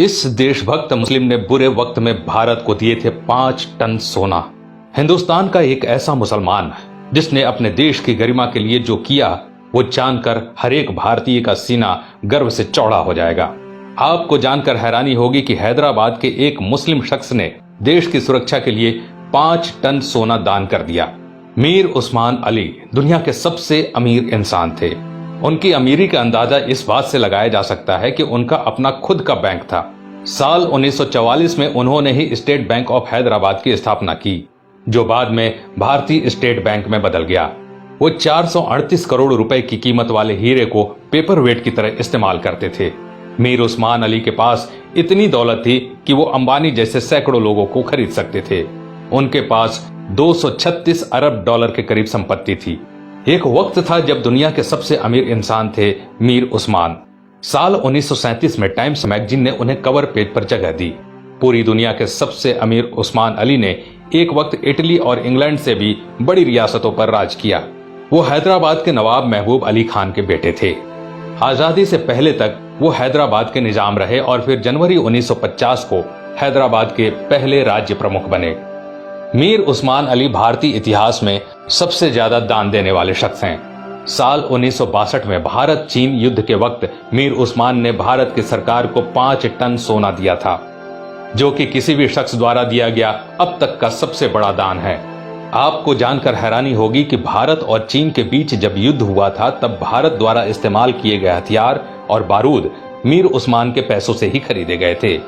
इस देशभक्त मुस्लिम ने बुरे वक्त में भारत को दिए थे 5 टन सोना। हिंदुस्तान का एक ऐसा मुसलमान जिसने अपने देश की गरिमा के लिए जो किया वो जानकर हर एक भारतीय का सीना गर्व से चौड़ा हो जाएगा। आपको जानकर हैरानी होगी कि हैदराबाद के एक मुस्लिम शख्स ने देश की सुरक्षा के लिए 5 टन सोना दान कर दिया। मीर उस्मान अली दुनिया के सबसे अमीर इंसान थे। उनकी अमीरी का अंदाजा इस बात से लगाया जा सकता है कि उनका अपना खुद का बैंक था। साल 1944 में उन्होंने ही स्टेट बैंक ऑफ हैदराबाद की स्थापना की, जो बाद में भारतीय स्टेट बैंक में बदल गया। वो 438 करोड़ रुपए की कीमत वाले हीरे को पेपर वेट की तरह इस्तेमाल करते थे। मीर उस्मान अली के पास इतनी दौलत थी कि वो अंबानी जैसे सैकड़ों लोगों को खरीद सकते थे। उनके पास 236 अरब डॉलर के करीब संपत्ति थी। एक वक्त था जब दुनिया के सबसे अमीर इंसान थे मीर उस्मान। साल 1937 में टाइम्स मैगजीन ने उन्हें कवर पेज पर जगह दी। पूरी दुनिया के सबसे अमीर उस्मान अली ने एक वक्त इटली और इंग्लैंड से भी बड़ी रियासतों पर राज किया। वो हैदराबाद के नवाब महबूब अली खान के बेटे थे। आजादी से पहले तक वो हैदराबाद के निजाम रहे और फिर जनवरी 1950 को हैदराबाद के पहले राज्य प्रमुख बने। मीर उस्मान अली भारतीय इतिहास में सबसे ज्यादा दान देने वाले शख्स हैं। साल 1962 में भारत चीन युद्ध के वक्त मीर उस्मान ने भारत की सरकार को 5 टन सोना दिया था, जो कि किसी भी शख्स द्वारा दिया गया अब तक का सबसे बड़ा दान है। आपको जानकर हैरानी होगी कि भारत और चीन के बीच जब युद्ध हुआ था तब भारत द्वारा इस्तेमाल किए गए हथियार और बारूद मीर उस्मान के पैसों से ही खरीदे गए थे।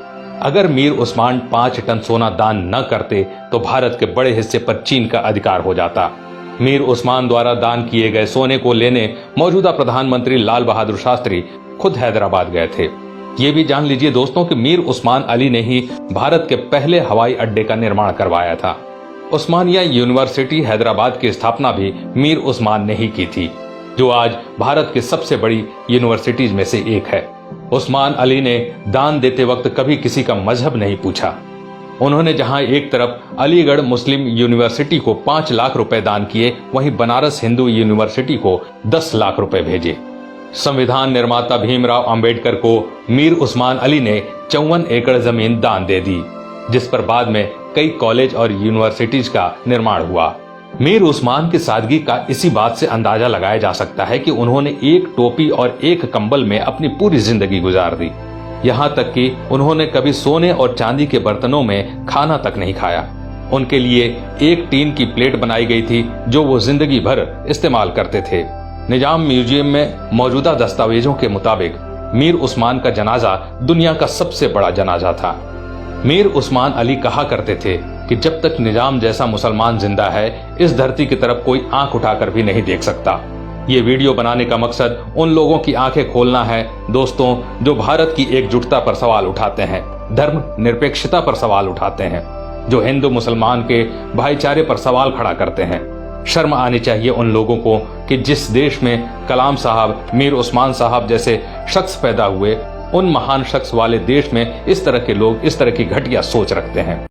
अगर मीर उस्मान 5 टन सोना दान न करते तो भारत के बड़े हिस्से पर चीन का अधिकार हो जाता। मीर उस्मान द्वारा दान किए गए सोने को लेने मौजूदा प्रधानमंत्री लाल बहादुर शास्त्री खुद हैदराबाद गए थे। ये भी जान लीजिए दोस्तों कि मीर उस्मान अली ने ही भारत के पहले हवाई अड्डे का निर्माण करवाया था। उस्मानिया यूनिवर्सिटी हैदराबाद की स्थापना भी मीर उस्मान ने ही की थी, जो आज भारत की सबसे बड़ी यूनिवर्सिटीज में से एक है। उस्मान अली ने दान देते वक्त कभी किसी का मजहब नहीं पूछा। उन्होंने जहां एक तरफ अलीगढ़ मुस्लिम यूनिवर्सिटी को 5 लाख रुपए दान किए, वहीं बनारस हिंदू यूनिवर्सिटी को 10 लाख रुपए भेजे। संविधान निर्माता भीमराव अंबेडकर को मीर उस्मान अली ने 54 एकड़ जमीन दान दे दी, जिस पर बाद में कई कॉलेज और यूनिवर्सिटीज का निर्माण हुआ। मीर उस्मान की सादगी का इसी बात से अंदाजा लगाया जा सकता है कि उन्होंने एक टोपी और एक कंबल में अपनी पूरी जिंदगी गुजार दी। यहाँ तक कि उन्होंने कभी सोने और चांदी के बर्तनों में खाना तक नहीं खाया। उनके लिए एक टीन की प्लेट बनाई गई थी जो वो जिंदगी भर इस्तेमाल करते थे। निजाम म्यूजियम में मौजूदा दस्तावेजों के मुताबिक मीर उस्मान का जनाजा दुनिया का सबसे बड़ा जनाजा था। मीर उस्मान अली कहा करते थे कि जब तक निजाम जैसा मुसलमान जिंदा है, इस धरती की तरफ कोई आंख उठाकर भी नहीं देख सकता। ये वीडियो बनाने का मकसद उन लोगों की आंखें खोलना है दोस्तों, जो भारत की एकजुटता पर सवाल उठाते हैं, धर्म निरपेक्षता पर सवाल उठाते हैं, जो हिंदू मुसलमान के भाईचारे पर सवाल खड़ा करते हैं। शर्म आनी चाहिए उन लोगों को कि जिस देश में कलाम साहब, मीर उस्मान साहब जैसे शख्स पैदा हुए, उन महान शख्स वाले देश में इस तरह के लोग इस तरह की घटिया सोच रखते हैं।